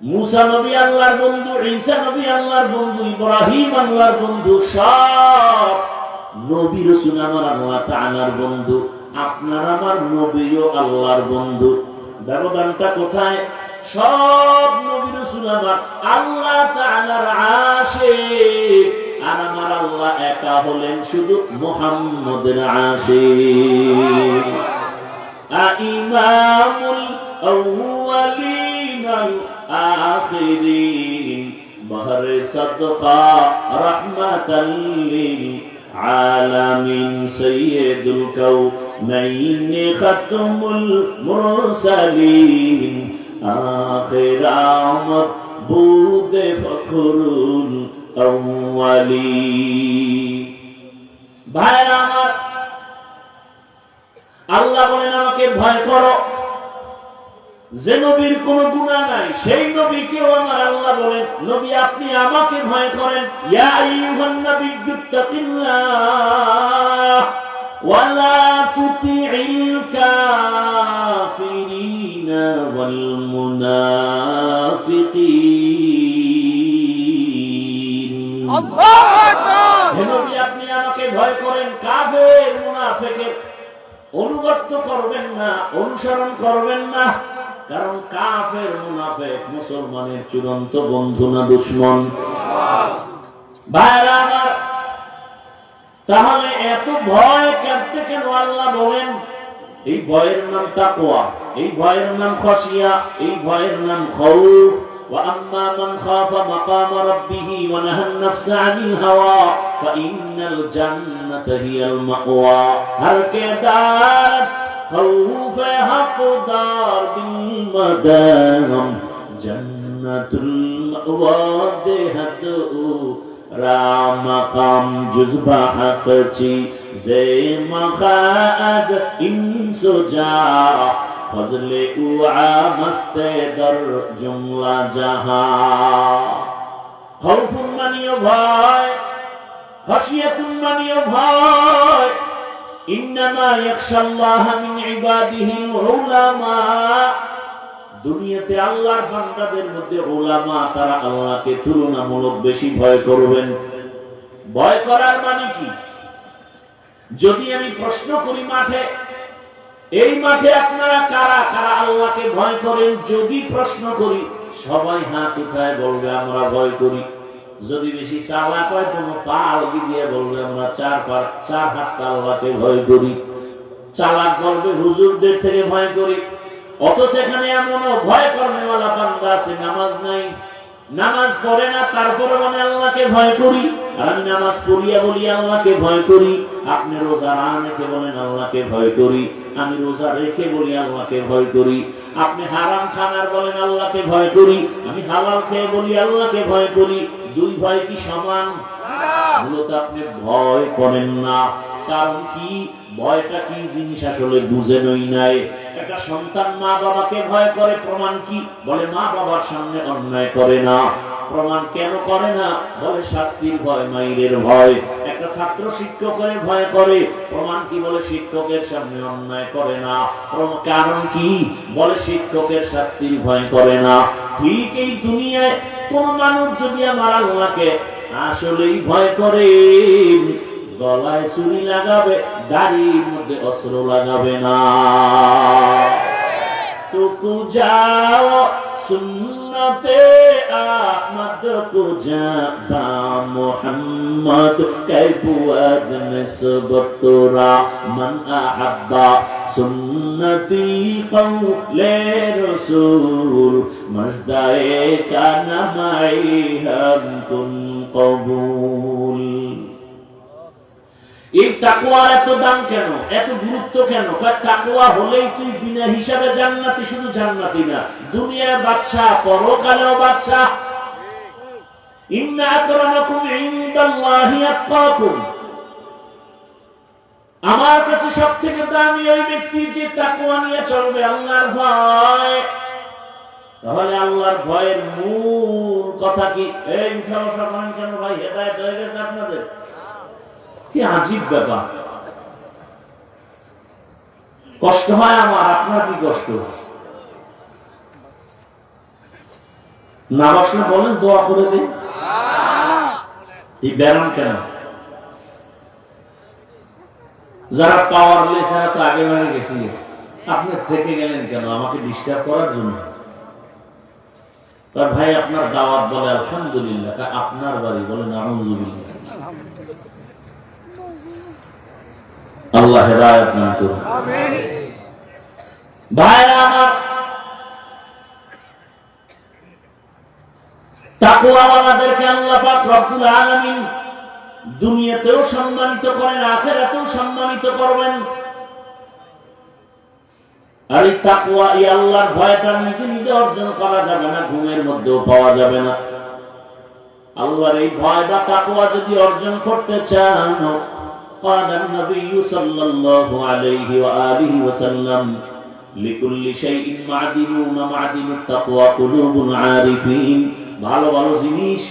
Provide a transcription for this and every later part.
মুসা নবী আল্লাহর বন্ধু, ঈসা নবী আল্লাহর বন্ধু, ইব্রাহিম আল্লাহর বন্ধু, সব নবী রাসূল আমার আল্লাহ তাআলার বন্ধু। আপনার আমার নবীও আল্লাহর বন্ধু। ব্যবধানটা কোথায়? সব নবী রাসূল আমার আল্লাহ তাআলার আশিক, আর আমার আল্লাহ একা হলেন শুধু মুহাম্মদের আশিক। ইমামুল আউয়ালিন আল আখিরিন বহরে সাদকা রাহমাতাল লিল আলামিন সাইয়্যিদুল কাউনাইন খাতমুল মুরসালিন আখির আমদ বুদে ফখরুল আউয়ালিন। ভাইরা আমার, আল্লাহ বলেন আমাকে ভয় করো। যে নবীর কোন গুনাহ নাই সেই নবীকেও আমার আল্লাহ বলেন, নবী আপনি আমাকে ভয় করেন। ইয়া আইয়ুহান নাবিয়্যুত্তাকিল্লাহ ওয়া লা তুতি'ল কাফিরিনা ওয়াল মুনাফিকিন। আল্লাহু আকবার। হে নবী আপনি আমাকে ভয় করেন, কাফের মুনাফিকের অনুগত করবেন না, অনুসরণ করবেন না। কারণ কাফের মুনাফিক মুসলমানের চূড়ান্ত বন্ধু না দুশমন? ভাইরা আমার, তাহলে এত ভয় করতে কেন আল্লাহ বলেন? এই ভয়ের নাম তাকওয়া, এই ভয়ের নাম খাশিয়া, এই ভয়ের নাম খাউফ। وأما من خاف مقام ربه ونهى النفس عن الهوى فإن الجنة هي المأوى। हर के दार खौफ हकदार दिल मदाम जन्नतुल मअवा देहत राम मकाम जुज़बा हक़ची ज़े मखाज़ इंसुजा फजले उआ मस्ते दर जुमला जहां। खौफुन मानियो भय, खशियतुन मानियो भय। इन्नमा यख्शाल्लाह मिन इबादिहिल उलामा। দুনিয়াতে আল্লাহর বান্দাদের মধ্যে উলামা, তারা আল্লাহকে তুলনামূলক বেশি ভয় করবেন। ভয় করার মানে কি? যদি আমি প্রশ্ন করি মাঠে, এই মাঠে আপনারা কারা কারা আল্লাহকে ভয় করেন? যদি প্রশ্ন করি সবাই হাত উঠায় বলবে আমরা ভয় করি। যদি বেশি চালাক হয় তুমি পা আগিয়ে দিয়ে বলবে আমরা চার হাত আল্লাহকে ভয় করি। চালাক বলবে হুজুরদের থেকে ভয় করি। অথচ এখানে এমনও ভয় করনেওয়ালা বান্দা আছে নামাজ নাই, নামাজ পড়ে না, তারপরে মানে আল্লাহকে ভয় করি। আর আমি নামাজ পড়িয়া বলি আল্লাহকে ভয় করি। আপনি রোজা না রেখে বলেন আল্লাহকে ভয় করি। আমি রোজা রেখে বলি আল্লাহকে ভয় করি। আপনি হারাম খান আর বলেন আল্লাহকে ভয় করি। আমি হালাল খেয়ে বলি আল্লাহকে ভয় করি। দুই ভয় কি সমান? মূলত আপনি ভয় করেন না। কারণ কি? ভয়টা কি জিনিস আসলে বুঝেনই নাই। একটা সন্তান মা বাবাকে ভয় করে, প্রমাণ কি? বলে মা বাবার সামনে অন্যায় করে না। প্রমাণ কেন করে না? বলে শাস্তির ভয়, মাইরের ভয়। একটা ছাত্র শিক্ষকের ভয় করে, প্রমাণ কি? বলে শিক্ষকের সামনে অন্যায় করে না। কারণ কি? বলে শিক্ষকের শাস্তির ভয় করে না। ঠিক এই দুনিয়ায় কোন মানুষ যদি আমার আল্লাহকে আসলেই ভয় করে, গলায় ছুরি লাগাবে, দাড়ির মধ্যে অস্ত্র লাগাবে না। তো যাও সুন্নতে আহমদ কো জাবা মুহাম্মদ কাইফুয়াদ নিসবত তোরা মান আহাব্বা সুন্নতি কওলে রাসূল মজদায়ে কানা মাই হামতুন কবুল। এই তাকওয়ার এত দাম কেন, এত গুরুত্ব কেন? তাকওয়া হলেই তুই বিনা হিসাবে জান্নাতি, শুধু জান্নাতি না, দুনিয়ার বাদশা, পরকালেও বাদশা। ইন্না আকরামাকুম ইনদাল্লাহি আতকাকুম। আমার কাছে সবথেকে দামি ওই ব্যক্তি যে তাকওয়া নিয়ে চলবে, আল্লাহর ভয়। তাহলে আল্লাহর ভয়ের মূল কথা কি? এই সমস্যা করেন কেন ভাই? হেদায়েত হয়ে গেছে আপনাদের? কি আজীব ব্যাপার। কষ্ট হয় আমার, আপনার কি কষ্ট? না বসলে বলেন দোয়া করে দিন। এই ব্যারাম কেন? যারা পাওয়ারলেস এরা তো আগে মারে গেছি, আপনি থেকে গেলেন কেন আমাকে ডিস্টার্ব করার জন্য? তার ভাই আপনার দাওয়াত বলে আলহামদুলিল্লাহ, আপনার বাড়ি বলে আলহামদুলিল্লাহ। আল্লাহ হেদায়েত দান করুন। আমিন। ভাইরা আমার, তাকওয়াওয়ালাদেরকে আল্লাহ পাক রব্বুল আলামিন দুনিয়াতেও সম্মানিত করেন, আখিরাতেও সম্মানিত করবেন। আর এই তাকওয়া, এই আল্লাহর ভয়টা নিজে নিজে অর্জন করা যাবে না, ঘুমের মধ্যেও পাওয়া যাবে না। আল্লাহর এই ভয় বা তাকওয়া যদি অর্জন করতে চান, قال النبي صلى الله عليه وآله وسلم لكل شيء معدن ومعدن التقوى قلوب العارفين। ভালো ভালো জিনিস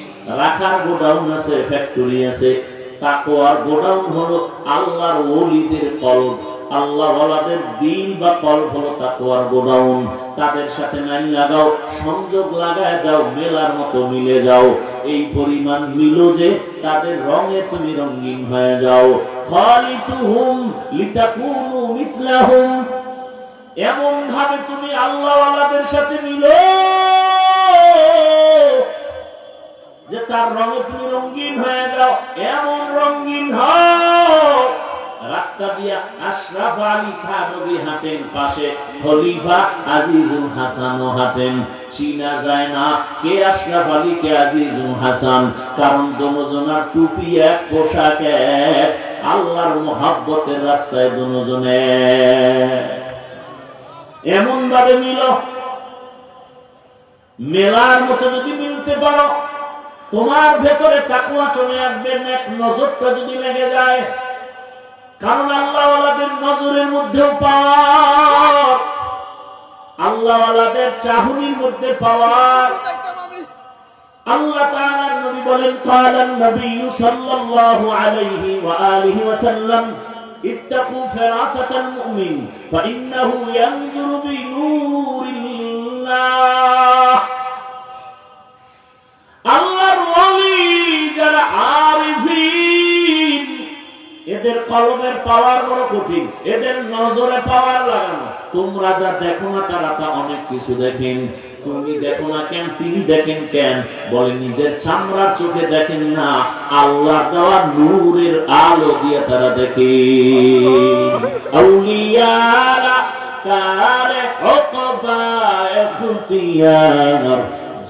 রাখার গোডাউন আছে, ফ্যাক্টরি আছে। তাকওয়ার গোডাউন হলো আল্লাহর ওলিদের কলব। আল্লাহ ওয়ালাদের দিল বা কলব হলো তাকওয়ার গোডাউন। তাদের সাথে নাই লাগাও, সংযোগ লাগায় দাও, মেলার মতো মিলে যাও। এই পরিমাণ মিলো যে তাদের রঙে তুমি রঙিন হয়ে যাও। খালিতুহুম লিতাকুনু মিসলাহুম। এমন ভাবে তুমি আল্লাহ ওয়ালাদের সাথে মিলো যে তার রঙে তুমি রঙিন হয়ে যাও। এমন রঙিন হও, রাস্তা দিয়া আশরাফ আলী থানবী হাঁটেন, পাশে খলিফা আজিজুল হাসানও হাঁটেন। চিনা যায় না কে আশরাফ আলী কে আজিজুল হাসান, কারণ দুজনের টুপি এক, পোশাক এক। আল্লাহর মুহাব্বতের রাস্তায় দুজনে এমন ভাবে মিলো, মেলার মতো যদি মিলতে পারো, তোমার ভেতরে তাকওয়া চলে আসবে। নেক নজরটা যদি লেগে যায়, কারণ আল্লাহ ওয়ালাদের নজরের মধ্যেও পাওয়ার, আল্লাহ ওয়ালাদের চাহনির মধ্যে পাওয়ার। আল্লাহ তাআলার নবী বলেন, ক্বালান নবী সাল্লাল্লাহু আলাইহি ওয়া আলিহি ওয়া সাল্লাম, ইত্তাকু ফিরাসাতাল মুমিন ফাইন্নাহু ইয়ানজুরু বিনূরিল্লাহ। আল্লাহর ওলি যারা আরিফিন, এদের কলবের পাওয়ার বড় কঠিন, এদের নজরে পাওয়ার লাগানো। তোমরা যা দেখো না তারা তা অনেক কিছু দেখেন। তুমি দেখো না কেন, তিনি দেখেন কেন? বলে নিজের চামড়ার চোখে দেখেন না, আল্লাহ দেওয়া নূরের আলো দিয়ে তারা দেখে। আউলিয়ারা কারে ওকবা ইখতিয়ার,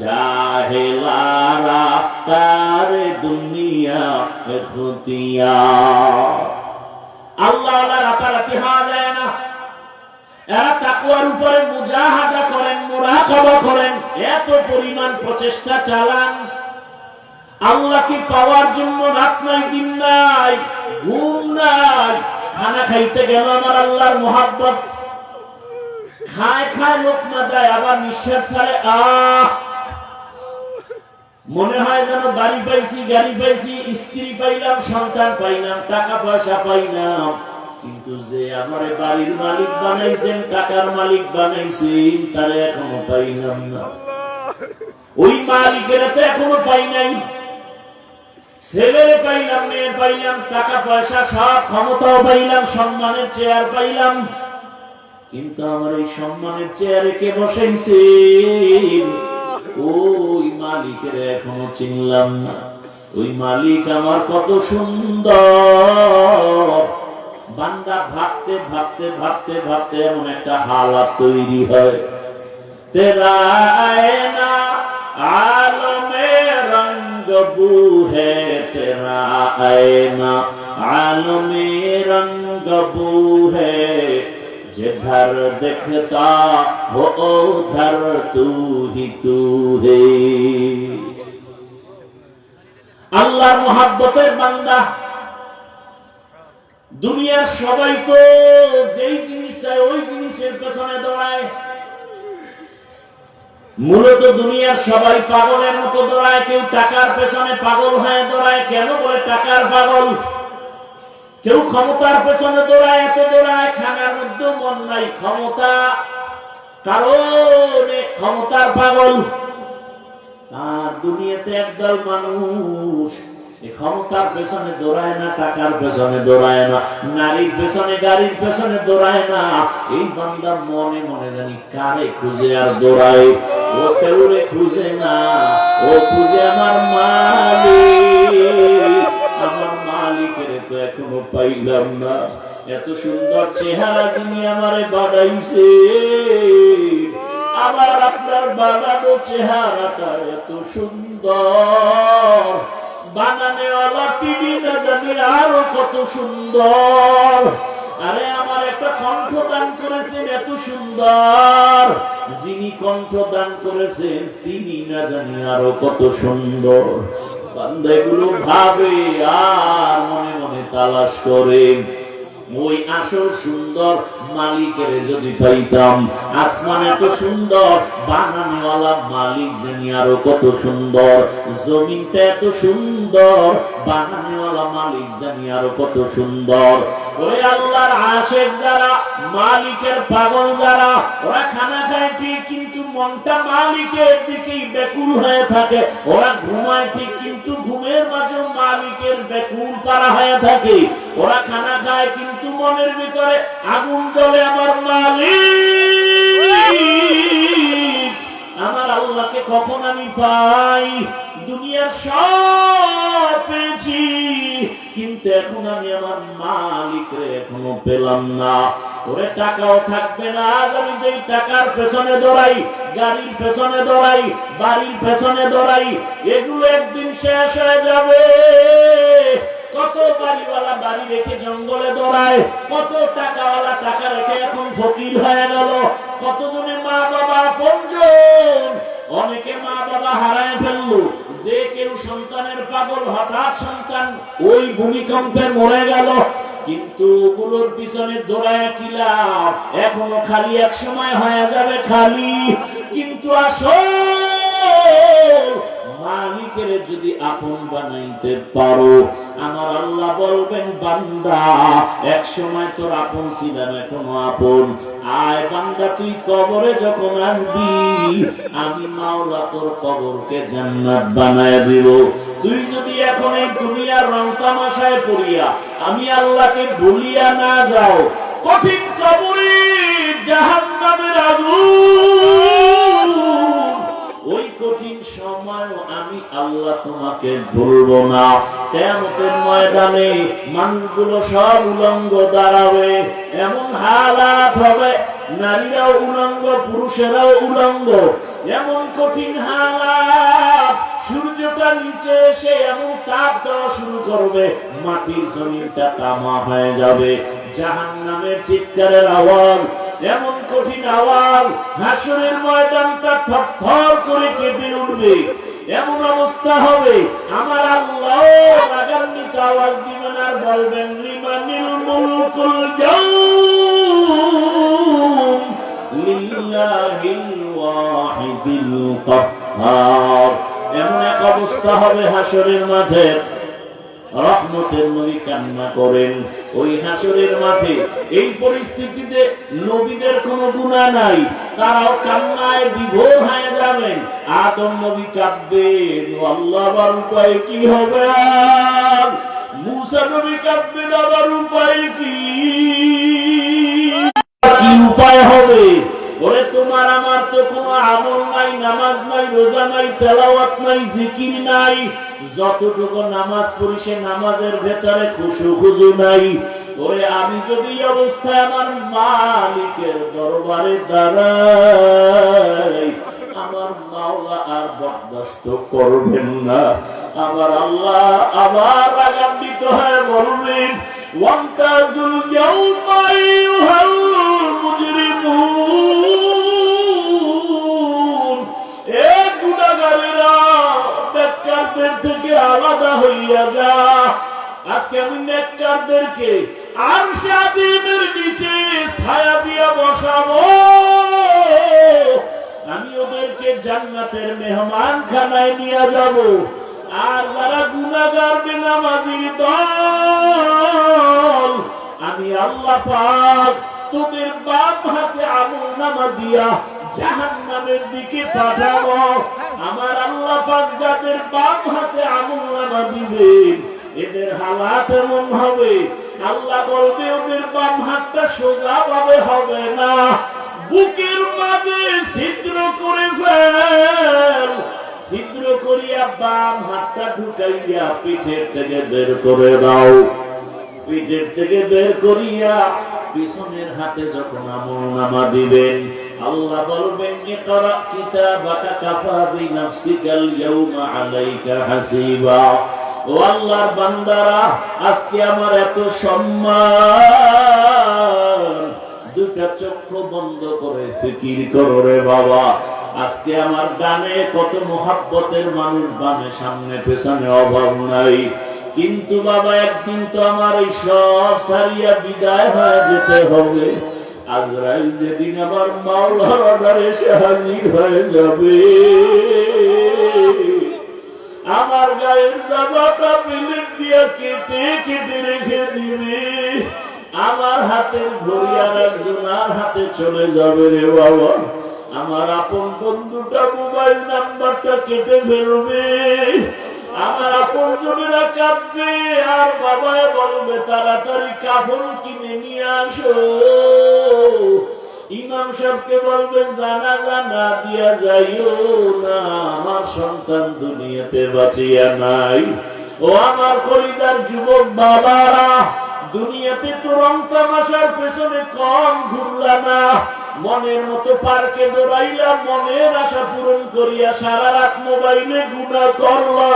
জাহেলারা কারে দুনিয়া ইখতিয়ার। আল্লাহ রাতারাতি হওয়া যায় না। এরা তাকওয়ার উপরে মুজাহাদা করেন, মুরাকাবা করেন, এত পরিমাণ প্রচেষ্টা চালান। আল্লাহকে পাওয়ার জন্য রাত নাই, দিন নাই, ঘুম নাই। খানা খাইতে গেল আমার আল্লাহর মুহাব্বত, খায় খায় লোকমা দেয়, আবার নিঃশ্বাস ছাড়ে, মনে হয় যেন বাড়ি পাইছি, গাড়ি পাইছি, স্ত্রী পাইলাম, সন্তান পাইলাম, টাকা পয়সা পাইলাম। কিন্তু যে আমারে বাড়ির মালিক বানাইছেন, টাকার মালিক বানাইছেন, তারা এখনো পাইলাম না। ওই মালিকের তো এখনো পাই নাই। ছেলেরে পাইলাম, মেয়ে পাইলাম, টাকা পয়সা সব, ক্ষমতাও পাইলাম, সম্মানের চেয়ার পাইলাম, কিন্তু আমার এই সম্মানের চেয়ারে কে বসাইছে? ওই মালিকের এখনো চিনলাম না। ওই মালিক আমার কত সুন্দর। বান্দা ভাবতে ভাবতে ভাবতে ভাবতে এমন একটা হালাত তৈরি হয়, তেরা আয়না আলমে রঙ্গ বু হে, তেরা আয়না আলমে রঙ্গ বু হে, जिधर देखता हो उधर तू ही तू है। আল্লাহর মুহাব্বতের বান্দা। দুনিয়ার সবাই তো যেই জিনিস চায় ওই জিনিসের পেছনে দৌড়ায়। মূলত দুনিয়ার সবাই পাগলের মতো দৌড়ায়। কেউ টাকার পেছনে পাগল হয়ে দৌড়ায়। কেন বলে টাকার পাগল? কেউ ক্ষমতার পেছনে দৌড়ায়, এত দৌড়ায়, খানার মধ্যেও মন নাই। ক্ষমতা কারণে ক্ষমতার পাগল। দুনিয়াতে একদল মানুষ ক্ষমতার পেছনে দৌড়ায় না, টাকার পেছনে দৌড়ায় না, নারীর পেছনে গাড়ির পেছনে দৌড়ায় না। এই বান্দা মনে মনে জানি কারে খুঁজে আর দৌড়ায়। ও কেউরে খুঁজে না, ও খুঁজে আমার মালিক। আমার মালিকের তো এখনো পাইলাম না। এত সুন্দর চেহারা যিনি আমারে বানাইছে, আবার আপনার বানানো চেহারাটা এত সুন্দর, বানানেওয়ালা তিনি না জানি আরো কত সুন্দর। আরে আমার একটা কণ্ঠ দান করেছেন এত সুন্দর, যিনি কণ্ঠ দান করেছেন তিনি না জানি আরো কত সুন্দর। বান্দা এগুলো ভাবে আর মনে মনে তালাশ করে। ওই আসল সুন্দর মালিকের যদি পাইতাম, আসমান এত সুন্দর, বানানেওয়ালা মালিক জানি আরো কত সুন্দর, জমিনটা এত সুন্দর, বানানেওয়ালা মালিক জানি আরো কত সুন্দর। ওই আল্লাহর আশিক যারা, মালিকের পাগল যারা, ওরা খানা খায় ঠিক কিন্তু মনটা মালিকের দিকেই ব্যাকুল হয়ে থাকে। ওরা ঘুমায় ঠিক কিন্তু ঘুমের মাঝে মালিকের ব্যাকুল পারা হয়ে থাকে। ওরা খানা খায় কিন্তু মনের ভিতরে আগুন জ্বলে, আমার মালিক আমার আল্লাহকে কখন আমি পাই। দুনিয়ার সব পেয়েছি কিন্তু এখন আমি আমার মালিকরে এখনো পেলাম না। ওরে টাকাও থাকবে না, আজ আমি যেই টাকার পেছনে দৌড়াই, গাড়ির পেছনে দৌড়াই, বাড়ির পেছনে দৌড়াই, এগুলো একদিন শেষ হয়ে যাবে। কত বাড়িওয়ালা বাড়ি রেখে জঙ্গলে দৌড়ায়, কত টাকাওয়ালা টাকা রেখে এখন ফকির হয়ে গেল। কতজনে মা বাবা পঞ্জন, অনেকে মা বাবা হারায় ফেললো। যে কেউ সন্তানের পাগল, হঠাৎ সন্তান ওই ভূমিকম্পে মরে গেল। কিন্তু ওগুলোর পিছনে দৌড়ায় কি লাভ? এখনো খালি, এক সময় হয়ে যাবে খালি। কিন্তু আসল মালিকের যদি আপন বানাইতে পারো, আমার আল্লাহ বলবেন বান্দা এক সময় তোর আপন ছিলাম, এখনো আপন। আয় বান্দা, তুই কবরে যখন আসবি, আমি মাওলা তোর কবরকে জান্নাত বানায় দিব। তুই যদি এখন এই দুনিয়ার রং তামাশায় পড়িয়া আমি আল্লাহকে ভুলিয়া না যাও, কঠিন কবরে জাহান্নামের আগুন, ওই কঠিন সময় আমি আল্লাহ তোমাকে ভুলবো না। কিয়ামতের ময়দানে মানুষগুলো সব উলঙ্গ দাঁড়াবে, এমন হালাত হবে, নারীরাও উলঙ্গ, পুরুষেরাও উলঙ্গ, এমন কঠিন হালাত। সূর্যটা নিচে এসে এমন তাপ দেওয়া শুরু করবে, মাটির জমিনটা তামা হয়ে যাবে। জাহান্নামের চিৎকারের আওয়াজ, এমন কঠিন আওয়াজ, হাসরের ময়দানটা থরথর করে কেঁপে উঠবে। এমন অবস্থা হবে, আমার আল্লাহ রাগান্বিত আওয়াজ দিবেন আর বলবেন লিমানিল মুলকুল ইয়াউম লিল্লাহিল ওয়াহিদিল কাহ্হার। এমন এক অবস্থা হবে হাসরের মাঠে, রহমতের নবী কান্না করেন ওই হাসরের মাঠে। এই পরিস্থিতিতে নবীদের কোনো গুনাহ নাই, তারাও কান্নায় বিভোর হয়ে যাবেন। আদম নবী কাঁদবেন, আল্লাহ আবার উপায় কি হবে? মুসা নবী কাঁদবেন, আবার উপায় কি? কি উপায় হবে? ওরে তোমার আমার তো কোনো আমল নাই, নামাজ নাই, রোজা নাই, তেলাওয়াত নাই, জিকির নাই। যতটুকু নামাজ পড়ি সে নামাজের ভেতরে খুশু নাই। ওরে আমি যদি অবস্থায় আমার মালিকের দরবারে দাঁড়াই, আমার মাওলা আর বরদাস্ত করবেন না। আমার আল্লাহ আবার রাগান্বিত হয়ে বলবেন ওয়ান্তাজুল ইয়াউমা আইয়ুহাল মুজরিমুন, এ গুনাহগারেরা নেককারদের থেকে আলাদা হইয়া যা। আজকে আমি নেককারদেরকে আরশে আজিমের নিচে ছায়া দিয়া বসাবো, আমি ওদেরকে জান্নাতের মেহমান খানায় নিয়ে যাব। আর যারা গুনাহগার বেনামাজির দল, আমি আল্লাহ পাক তোদের বাম হাতে আমলনামা দিয়া জাহান্নামের দিকে পাঠাবো। আমার আল্লাহ পাক যাদের বাম হাতে আমলনামা দিবেন এদের হালাত এমন হবে, আল্লাহ বলবে ওদের বাম হাতটা সোজা ভাবে হবে না, বুকের মাঝে ছিদ্র করে ফেল, ছিদ্র করিয়া বাম হাতটা ঢুকাইয়া পিঠের থেকে বের করে দাও, পিঠের থেকে বের করিয়া পিছনের হাতে যখন আমলনামা দিবেন আল্লাহ বলবেন ইকরা কিতাবাকা কাফা বিনাফসিকাল ইয়াউমা আলাইকা হাসিবা। ও আল্লাহর বান্দারা, আজকে আমার এত সম্মান, দুটা চক্ষু বন্ধ করে ফিকির করো রে বাবা, আজকে আমার ডানে কত মুহাব্বতের মানুষ, বামে সামনে পেছনে অভাব নাই, কিন্তু বাবা একদিন তো আমার এই সব সারিয়া বিদায় হয়ে যেতে হবে। আজরাইল যেদিন আমার মাওলার অর্ডারে এসে হাজির হয়ে যাবে, আমার গায়ের জামাটা বিলেট দিয়ে কেটে কেটে রেখে দিবে, আমার হাতের ঘড়ি আর একজনের হাতে চলে যাবে রে বাবা, আমার আপন বন্ধুটা মোবাইল নাম্বারটা কেটে ফেলবে, আমার আপন জনেরা কাঁদবে, আর বাবা বলবে তাড়াতাড়ি কাফন কিনে নিয়ে আসো, ইমাম সাহেবকে বলবে জানাজা না দিয়া যাইও না, আমার সন্তান দুনিয়াতে বাঁচিয়া নাই। ও আমার কলিজার যুবক বাবারা, দুনিয়াতে তো রং তামাশার পেছনে কম ঘুরলা না, মনের মতো পার্কে দৌড়াইলা, মনের আশা পূরণ করিয়া সারা রাত মোবাইলে গুনাহ করলা,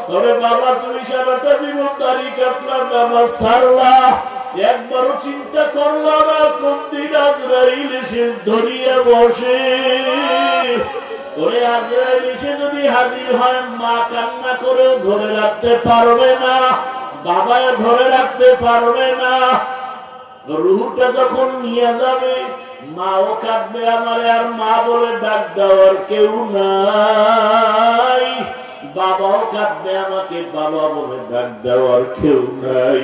তবে বাবা তুমি সারাটা জীবন দাঁড়িয়ে কাটলাম নামাজ ছাড়লা, একবারও চিন্তা করলা না কোন দিন আজরাইল এসে ধরিয়া বসে, ওরে আজরাইল এসে যদি হাজির হয় মা কান্না করেও ধরে রাখতে পারবে না, বাবা ধরে রাখতে পারবে না, রুহটা যখন নিয়ে যাবে মাও কাঁদবে আমারে, আর মা বলে ডাক দেওয়ার কেউ নাই, বাবাও কাঁদবে আমাকে বাবা বলে ডাক দেওয়ার কেউ নাই,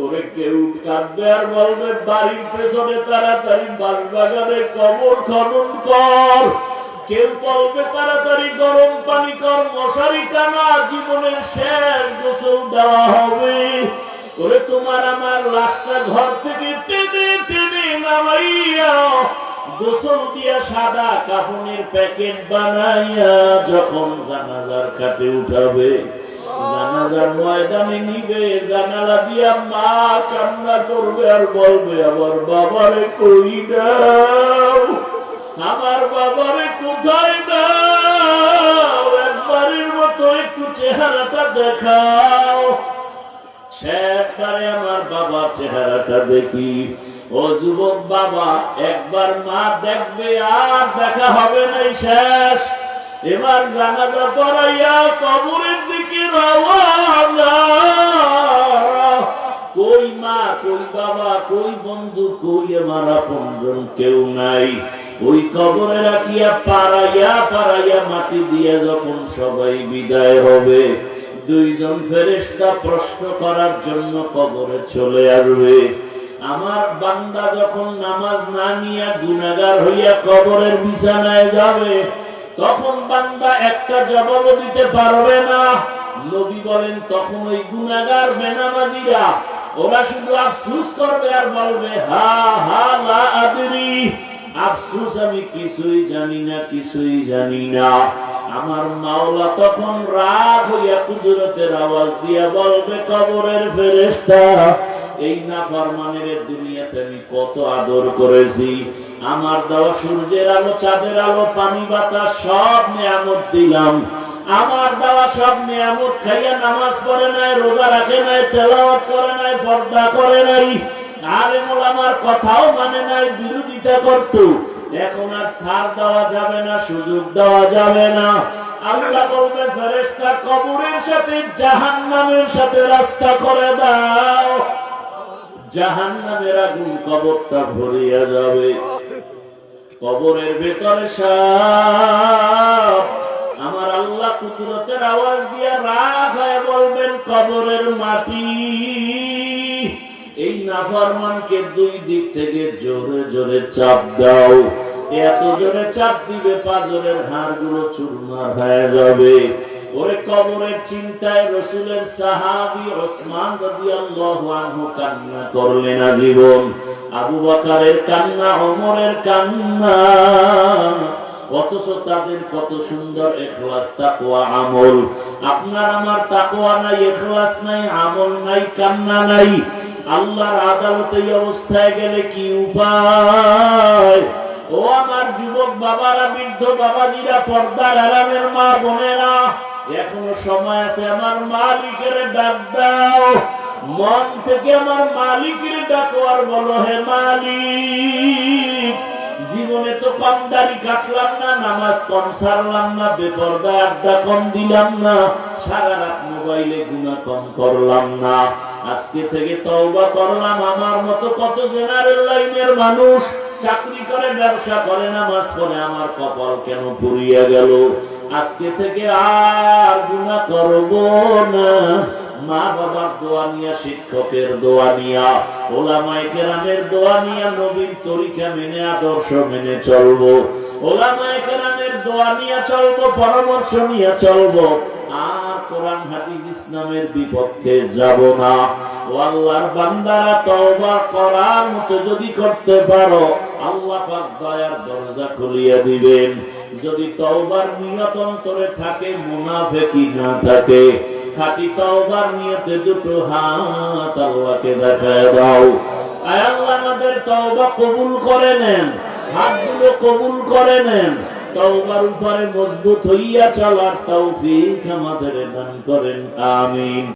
ওরে কেউ কাঁদবে আর বলবে বাড়ির পেছনে তাড়াতাড়ি বাঁশবাগানে কবর খনন কর, কেউ বলবে তাড়াতাড়ি গরম পানি কর, মশারি টানা, জীবনের শেষ গোসল দেওয়া হবে, ওরে তোমার আমার লাশটা ঘর থেকে টেনে টেনে নামাইয়া গোসল দিয়া সাদা কাফনের প্যাকেট বানাইয়া যখন জানাজার খাটে উঠাবে, জানাজার ময়দানে নিবে, জানালা দিয়া মা কান্না করবে আর বলবে আমার বাবারে কই দাও, আমার বাবারে কোথায় দাও, একবারের মতো একটু চেহারাটা দেখাও, শেষবারে আমার বাবার চেহারাটা দেখি। ও যুবক বাবা, একবার মা দেখবে আর দেখা হবে না, শেষ, এবার জানাজা পড়াইয়া কবরের দিকে রওনা, কই মা কই বাবা কই বন্ধু কই আমার আপনজন কেউ নাই, ওই কবরে রাখিয়া পাড়াইয়া পাড়াইয়া মাটি দিয়ে যখন সবাই বিদায় হবে, দুইজন ফেরেশতা প্রশ্ন করার জন্য কবরে চলে আসবে, আমার বান্দা যখন নামাজ না নিয়ে গুনাহগার হইয়া কবরের বিছানায় যাবে, তখন বান্দা একটা জবাব দিতে পারবে না, নবী বলেন তখন ওই গুনাহগার বেনামাজিরা ওরা শুধু আফসোস করবে আর বলবে হা হা লা আদরি, আফসোস আমি কিছুই জানি না, কিছুই জানি না। আমার মাওলা তখন রাগ হইয়া কুদরতের আওয়াজ দিয়া বলবে কবরের ফেরেশতা, এই নাফরমানের দুনিয়াতে আমি কত আদর করেছি, আমার দেওয়া সূর্যের আলো চাঁদের আলো পানি বাতাস সব নিয়ামত দিলাম, আমার দেওয়া সব নিয়ামত খাইয়া নামাজ পড়ে নাই, রোজা রাখে নাই, তেলাওয়াত করে নাই, পর্দা করে নাই, আলেম ওলামার কথাও মানে নাই, বিরোধিতা করত, এখন আর ছাড় দেওয়া যাবে না, সুযোগ দেওয়া যাবে না। আল্লাহ বলবে ফেরেশতা কবরের সাথে জাহান্নামের সাথে রাস্তা করে দাও, জাহান্নামের আগুন কবরটা ভরিয়া যাবে, কবরের ভেতরে সাপ, আমার আল্লাহ কুদরতের আওয়াজ দিয়া রাগ হয়ে বলবেন কবরের মাটি, এই নাফরমানকে দুই দিক থেকে জোরে জোরে চাপ দাও, এত জোরে চাপ দিবে পাঁজরের হাড়গুলো চুরমার হয়ে যাবে। ওরে কবরের চিন্তায় রাসূলের সাহাবী ওসমান রাদিয়াল্লাহু আনহু কান্না করলেন আজীবন। আবু বকরের কান্না, ওমরের কান্না, অথচ তাদের কত সুন্দর ইখলাস তাকওয়া আমল। আপনার আমার তাকওয়া নাই, ইখলাস নাই, আমল নাই, কান্না নাই। আল্লাহর আদালতে এই অবস্থায় গেলে কি উপায়? ও আমার যুবক বাবারা, বৃদ্ধ বাবাজিরা, পর্দার আড়ালের মা বোনেরা, এখনো সময় আছে। আমার মালিকের ডাক দাও, মন থেকে আমার মালিকের ডাকো আর বলো, হে মালিক, জীবনে তো কম দাড়ি কাটলাম না, নামাজ কম সারলাম না, বেপরদা আড্ডা কম দিলাম না, সারা রাত মোবাইলে গুনাহ কম করলাম না। আজকে থেকে তওবা করলাম। আমার মতো কত জেনারেল লাইনের মানুষ চাকরি করে, ব্যবসা করে, নামাজ পড়ে, আমার কপাল কেন পুড়িয়া গেল? আজকে থেকে আর গুনাহ করব না। মা বাবার দোয়া নিয়া, শিক্ষকের দোয়া নিয়া, ওলামায়ে কেরামের দোয়া নিয়া, নবীর তরিকা মেনে, আদর্শ মেনে চলবো। ওলামায়ে কেরামের দোয়া নিয়া চলবো, পরামর্শ নিয়া চলবো। আর কোরআন হাদিস ইসলামের বিপক্ষে যাব না। ও আল্লাহর বান্দারা, তওবা করার মতো যদি করতে পারো, আল্লাহ পাক দয়ার দরজা খুলিয়ে দিবেন। যদি তওবার নিয়ত অন্তরে থাকে, মুনাফিকি না থাকে, খাঁটি তওবার নিয়তে দুটো হাত আল্লাহকে দেখায় দাও। আয় আল্লাহ, আমাদের তওবা কবুল করে নেন, হাতগুলো কবুল করে নেন। তওবার উপরে মজবুত হইয়া চলার তৌফিক আমাদের দান করেন, আমিন।